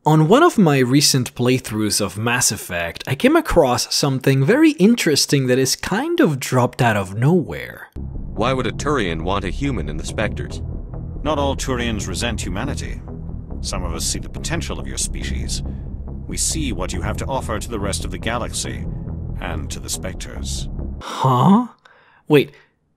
On one of my recent playthroughs of Mass Effect, I came across something very interesting that is kind of dropped out of nowhere. Why would a Turian want a human in the Spectres? Not all Turians resent humanity. Some of us see the potential of your species. We see what you have to offer to the rest of the galaxy, and to the Spectres. Huh? Wait,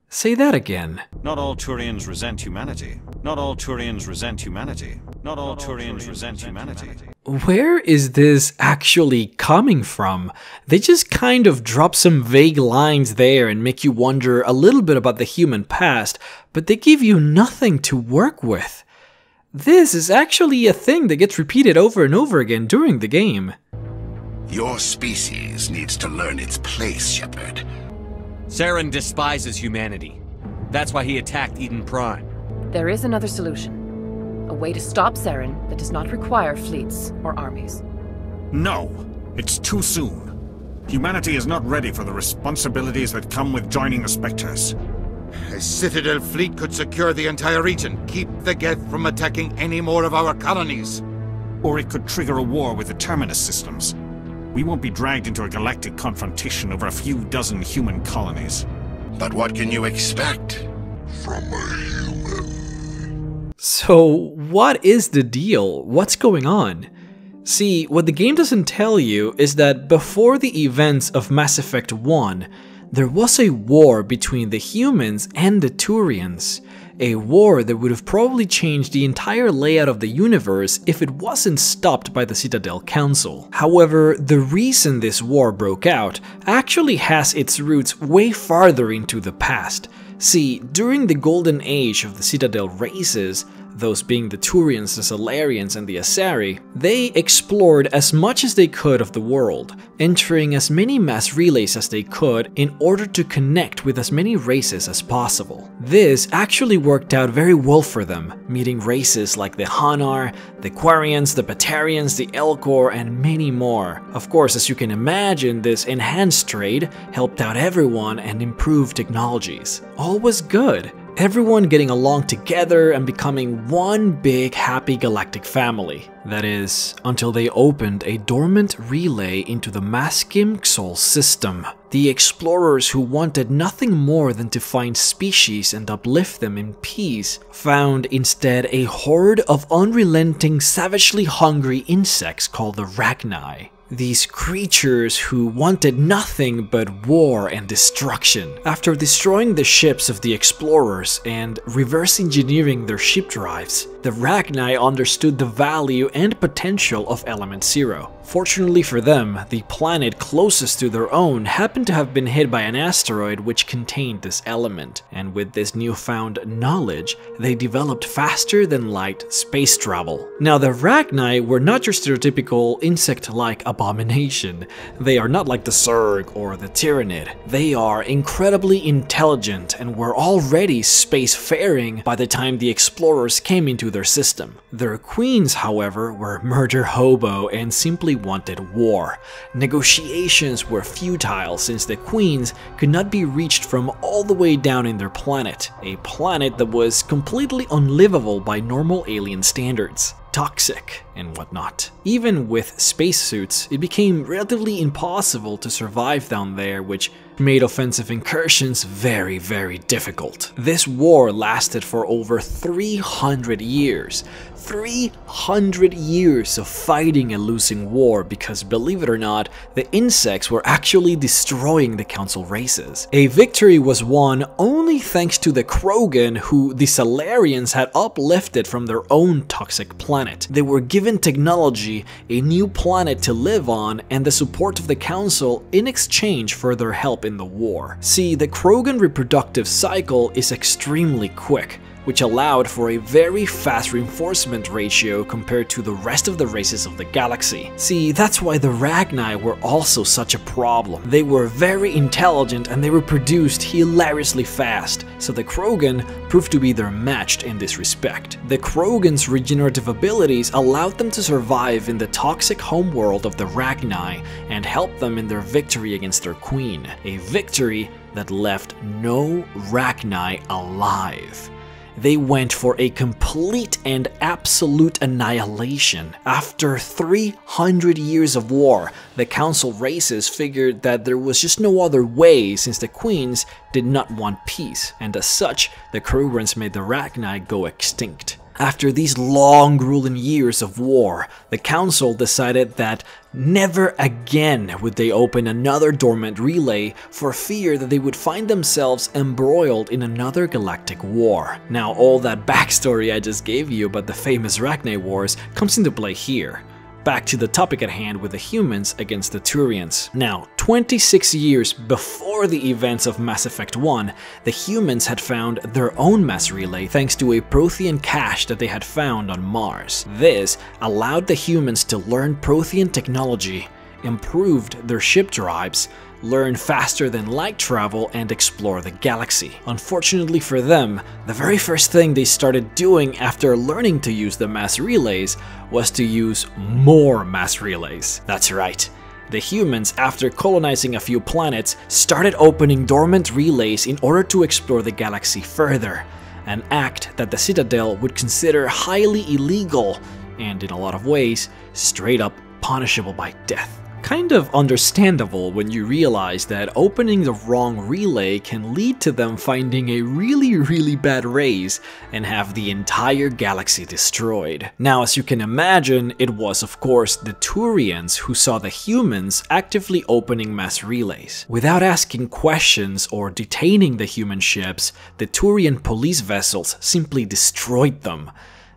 say that again. Not all Turians resent humanity. Not all Turians resent humanity. Not all Turians resent humanity. Where is this actually coming from? They just kind of drop some vague lines there and make you wonder a little bit about the human past, but they give you nothing to work with. This is actually a thing that gets repeated over and over again during the game. Your species needs to learn its place, Shepard. Saren despises humanity. That's why he attacked Eden Prime. There is another solution. A way to stop Saren that does not require fleets or armies. No! It's too soon. Humanity is not ready for the responsibilities that come with joining the Spectres. A Citadel fleet could secure the entire region, keep the Geth from attacking any more of our colonies. Or it could trigger a war with the Terminus systems. We won't be dragged into a galactic confrontation over a few dozen human colonies. But what can you expect from a human? So, what is the deal? What's going on? See, what the game doesn't tell you is that before the events of Mass Effect 1, there was a war between the humans and the Turians. A war that would have probably changed the entire layout of the universe if it wasn't stopped by the Citadel Council. However, the reason this war broke out actually has its roots way farther into the past. See, during the golden age of the Citadel races, those being the Turians, the Salarians, and the Asari, they explored as much as they could of the world, entering as many mass relays as they could in order to connect with as many races as possible. This actually worked out very well for them, meeting races like the Hanar, the Quarians, the Batarians, the Elcor, and many more. Of course, as you can imagine, this enhanced trade helped out everyone and improved technologies. All was good. Everyone getting along together and becoming one big happy galactic family. That is, until they opened a dormant relay into the Maskim Xol system. The explorers who wanted nothing more than to find species and uplift them in peace found instead a horde of unrelenting, savagely hungry insects called the Rachni. These creatures who wanted nothing but war and destruction. After destroying the ships of the explorers and reverse engineering their ship drives, the Rachni understood the value and potential of Element Zero. Fortunately for them, the planet closest to their own happened to have been hit by an asteroid which contained this element, and with this newfound knowledge, they developed faster than light space travel. Now, the Rachni were not your stereotypical insect-like abomination. They are not like the Zerg or the Tyranid. They are incredibly intelligent and were already spacefaring by the time the explorers came into their system. Their queens, however, were murder hobo and simply wanted war. Negotiations were futile since the queens could not be reached from all the way down in their planet, a planet that was completely unlivable by normal alien standards. Toxic and whatnot. Even with spacesuits, it became relatively impossible to survive down there, which made offensive incursions very, very difficult. This war lasted for over 300 years. 300 years of fighting a losing war because, believe it or not, the insects were actually destroying the Council races. A victory was won only thanks to the Krogan, who the Salarians had uplifted from their own toxic planet. They were given technology, a new planet to live on, and the support of the Council in exchange for their help in the war. See, the Krogan reproductive cycle is extremely quick, which allowed for a very fast reinforcement ratio compared to the rest of the races of the galaxy. See, that's why the Rachni were also such a problem. They were very intelligent and they reproduced hilariously fast, so the Krogan proved to be their match in this respect. The Krogan's regenerative abilities allowed them to survive in the toxic homeworld of the Rachni and helped them in their victory against their queen, a victory that left no Rachni alive. they went for a complete and absolute annihilation. After 300 years of war, the council races figured that there was just no other way since the queens did not want peace, and as such, the Turians made the Rachni go extinct. After these long grueling years of war, the council decided that never again would they open another dormant relay for fear that they would find themselves embroiled in another galactic war. Now all that backstory I just gave you about the famous Rachni Wars comes into play here. Back to the topic at hand with the humans against the Turians. Now, 26 years before the events of Mass Effect 1, the humans had found their own mass relay thanks to a Prothean cache that they had found on Mars. This allowed the humans to learn Prothean technology, improved their ship drives, learn faster than light travel, and explore the galaxy. Unfortunately for them, the very first thing they started doing after learning to use the mass relays was to use more mass relays. That's right. The humans, after colonizing a few planets, started opening dormant relays in order to explore the galaxy further, an act that the Citadel would consider highly illegal and, in a lot of ways, straight up punishable by death. Kind of understandable when you realize that opening the wrong relay can lead to them finding a really bad race and have the entire galaxy destroyed. Now, as you can imagine, it was of course the Turians who saw the humans actively opening mass relays. Without asking questions or detaining the human ships, the Turian police vessels simply destroyed them.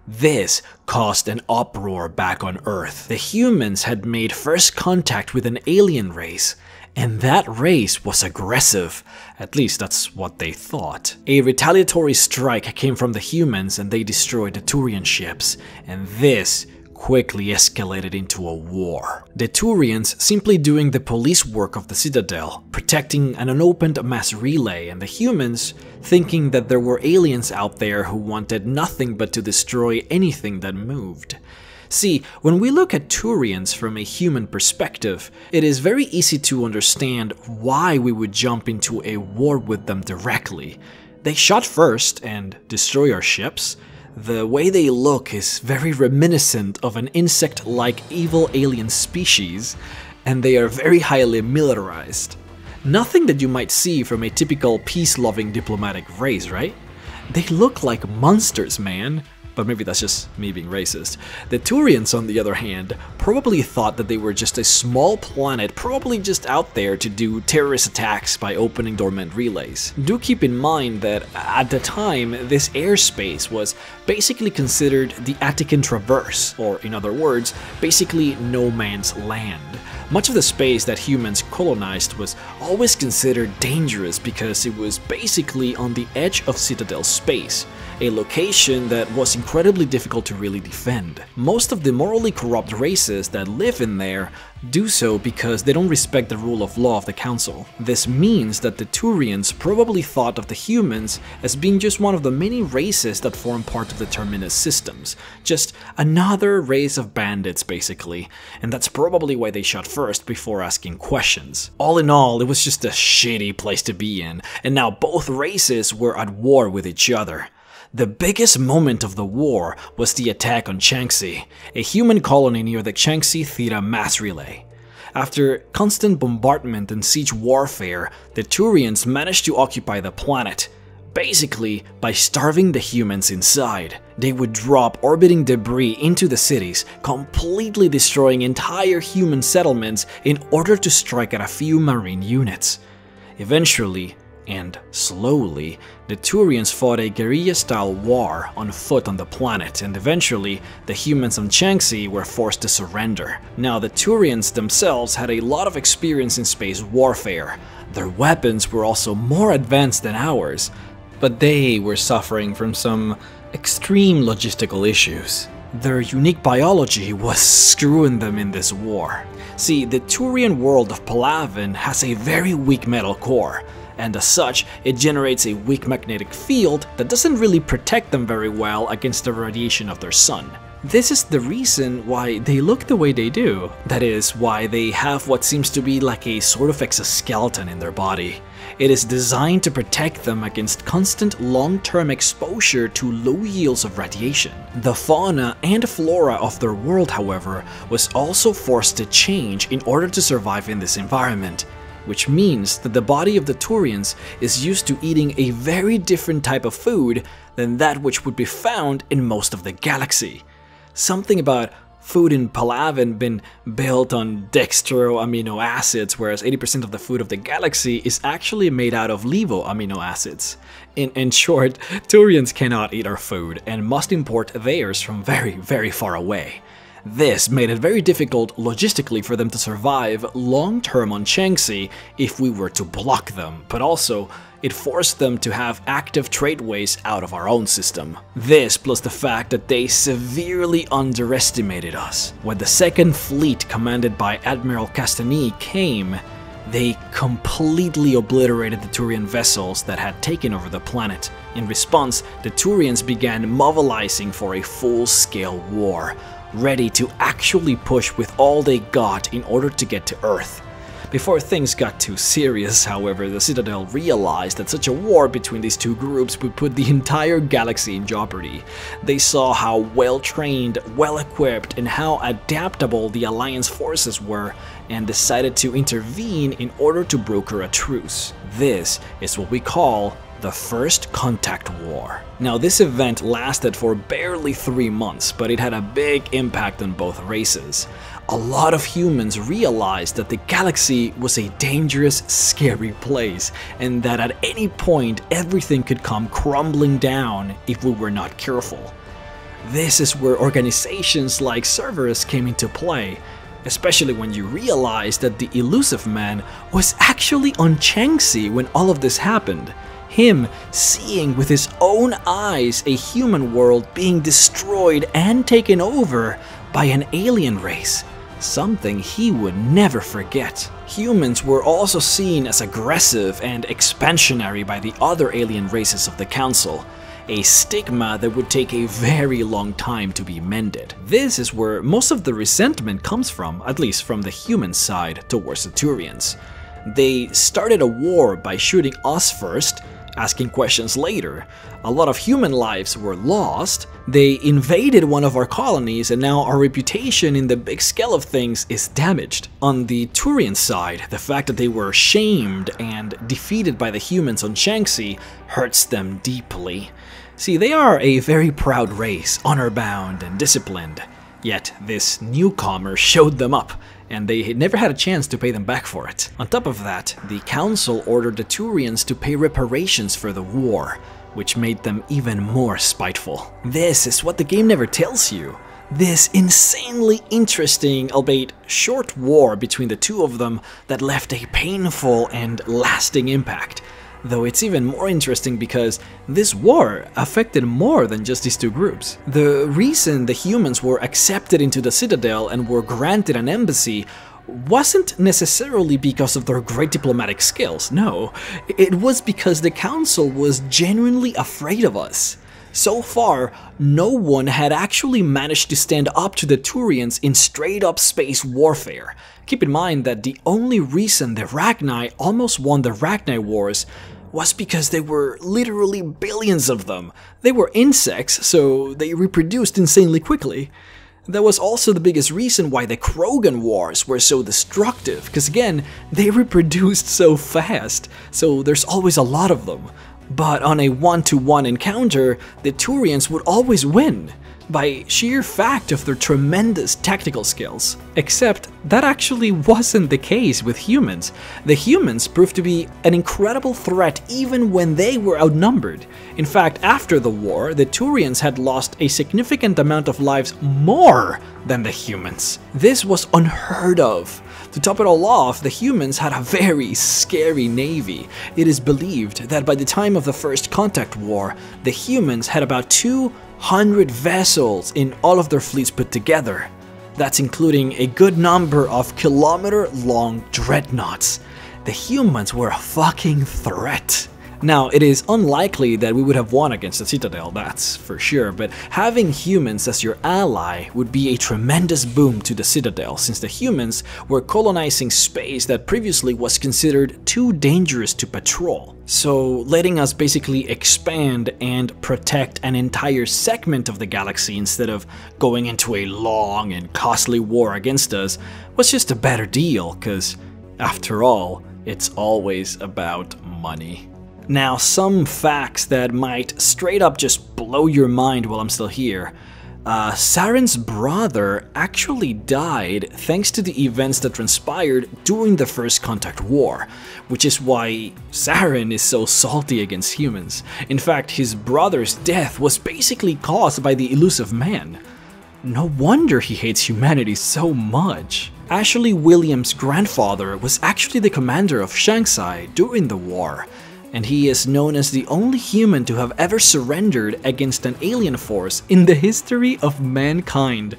This caused an uproar back on Earth. The humans had made first contact with an alien race, and that race was aggressive. At least that's what they thought. A retaliatory strike came from the humans and they destroyed the Turian ships, and this quickly escalated into a war. The Turians simply doing the police work of the Citadel, protecting an unopened mass relay, and the humans thinking that there were aliens out there who wanted nothing but to destroy anything that moved. See, when we look at Turians from a human perspective, it is very easy to understand why we would jump into a war with them directly. They shot first and destroy our ships. The way they look is very reminiscent of an insect-like evil alien species, and they are very highly militarized. Nothing that you might see from a typical peace-loving diplomatic race, right? They look like monsters, man. But maybe that's just me being racist. The Turians, on the other hand, probably thought that they were just a small planet, probably just out there to do terrorist attacks by opening dormant relays. Do keep in mind that at the time, this airspace was basically considered the Attican Traverse, or in other words, basically no man's land. Much of the space that humans colonized was always considered dangerous because it was basically on the edge of Citadel space, a location that was incredibly difficult to really defend. Most of the morally corrupt races that live in there do so because they don't respect the rule of law of the Council. This means that the Turians probably thought of the humans as being just one of the many races that form part of the Terminus systems, just another race of bandits basically, and that's probably why they shot first before asking questions. All in all, it was just a shitty place to be in, and now both races were at war with each other. The biggest moment of the war was the attack on Shanxi, a human colony near the Shanxi Theta mass relay. After constant bombardment and siege warfare, the Turians managed to occupy the planet, basically by starving the humans inside. They would drop orbiting debris into the cities, completely destroying entire human settlements in order to strike at a few marine units. Eventually, and slowly, the Turians fought a guerrilla-style war on foot on the planet, and eventually, the humans on Shanxi were forced to surrender. Now, the Turians themselves had a lot of experience in space warfare. Their weapons were also more advanced than ours, but they were suffering from some extreme logistical issues. Their unique biology was screwing them in this war. See, the Turian world of Palaven has a very weak metal core, and as such, it generates a weak magnetic field that doesn't really protect them very well against the radiation of their sun. This is the reason why they look the way they do. That is why they have what seems to be like a sort of exoskeleton in their body. It is designed to protect them against constant long-term exposure to low yields of radiation. The fauna and flora of their world, however, was also forced to change in order to survive in this environment, which means that the body of the Turians is used to eating a very different type of food than that which would be found in most of the galaxy. Something about food in Palaven been built on dextro amino acids, whereas 80% of the food of the galaxy is actually made out of levo amino acids. In short, Turians cannot eat our food and must import theirs from very, very far away. This made it very difficult logistically for them to survive long-term on Shanxi if we were to block them, but also it forced them to have active tradeways out of our own system. This plus the fact that they severely underestimated us. When the second fleet commanded by Admiral Castany came, they completely obliterated the Turian vessels that had taken over the planet. In response, the Turians began mobilizing for a full-scale war, ready to actually push with all they got in order to get to Earth. Before things got too serious, however, the Citadel realized that such a war between these two groups would put the entire galaxy in jeopardy. They saw how well-trained, well-equipped, and how adaptable the Alliance forces were, and decided to intervene in order to broker a truce. This is what we call the First Contact War. Now, this event lasted for barely 3 months, but it had a big impact on both races. A lot of humans realized that the galaxy was a dangerous, scary place, and that at any point everything could come crumbling down if we were not careful. This is where organizations like Cerberus came into play, especially when you realize that the Elusive Man was actually on Shanxi when all of this happened. Him seeing with his own eyes a human world being destroyed and taken over by an alien race, something he would never forget. Humans were also seen as aggressive and expansionary by the other alien races of the Council, a stigma that would take a very long time to be mended. This is where most of the resentment comes from, at least from the human side towards the Turians. They started a war by shooting us first, asking questions later. A lot of human lives were lost. They invaded one of our colonies, and now our reputation in the big scale of things is damaged. On the Turian side, the fact that they were shamed and defeated by the humans on Shanxi hurts them deeply. See, they are a very proud race, honor-bound and disciplined. Yet this newcomer showed them up, and they never had a chance to pay them back for it. On top of that, the Council ordered the Turians to pay reparations for the war, which made them even more spiteful. This is what the game never tells you. This insanely interesting, albeit short war between the two of them that left a painful and lasting impact. Though it's even more interesting because this war affected more than just these two groups. The reason the humans were accepted into the Citadel and were granted an embassy wasn't necessarily because of their great diplomatic skills, no. It was because the Council was genuinely afraid of us. So far, no one had actually managed to stand up to the Turians in straight-up space warfare. Keep in mind that the only reason the Rachni almost won the Rachni Wars was because there were literally billions of them. They were insects, so they reproduced insanely quickly. That was also the biggest reason why the Krogan Wars were so destructive, because again, they reproduced so fast, so there's always a lot of them. But on a one-to-one encounter, the Turians would always win, by sheer fact of their tremendous tactical skills. Except that actually wasn't the case with humans. The humans proved to be an incredible threat even when they were outnumbered. In fact, after the war, the Turians had lost a significant amount of lives more than the humans. This was unheard of. To top it all off, the humans had a very scary navy. It is believed that by the time of the First Contact War, the humans had about 200 vessels in all of their fleets put together. That's including a good number of kilometer-long dreadnoughts. The humans were a fucking threat. Now, it is unlikely that we would have won against the Citadel, that's for sure, but having humans as your ally would be a tremendous boom to the Citadel, since the humans were colonizing space that previously was considered too dangerous to patrol. So letting us basically expand and protect an entire segment of the galaxy instead of going into a long and costly war against us was just a better deal, because after all, it's always about money. Now, some facts that might straight up just blow your mind while I'm still here. Saren's brother actually died thanks to the events that transpired during the First Contact War, which is why Saren is so salty against humans. In fact, his brother's death was basically caused by the elusive man. No wonder he hates humanity so much. Ashley Williams' grandfather was actually the commander of Shanxi during the war, and he is known as the only human to have ever surrendered against an alien force in the history of mankind.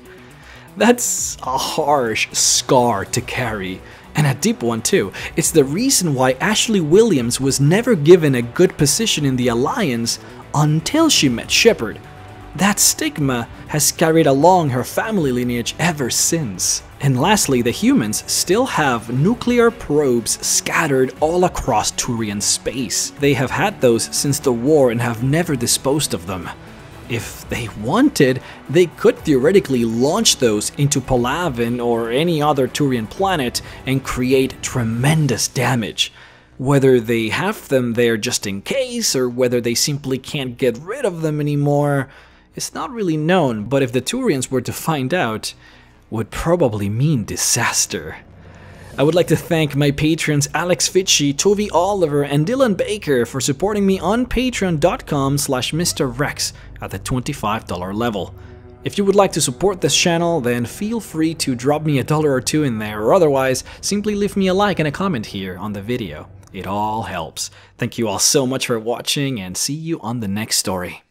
That's a harsh scar to carry, and a deep one too. It's the reason why Ashley Williams was never given a good position in the Alliance until she met Shepard. That stigma has carried along her family lineage ever since. And lastly, the humans still have nuclear probes scattered all across Turian space. They have had those since the war and have never disposed of them. If they wanted, they could theoretically launch those into Palaven or any other Turian planet and create tremendous damage. Whether they have them there just in case, or whether they simply can't get rid of them anymore, it's not really known, but if the Turians were to find out, would probably mean disaster. I would like to thank my patrons Alex Fitchy, Tovi Oliver, and Dylan Baker for supporting me on patreon.com/MrRhexx at the $25 level. If you would like to support this channel, then feel free to drop me $1 or $2 in there, or otherwise, simply leave me a like and a comment here on the video. It all helps. Thank you all so much for watching, and see you on the next story.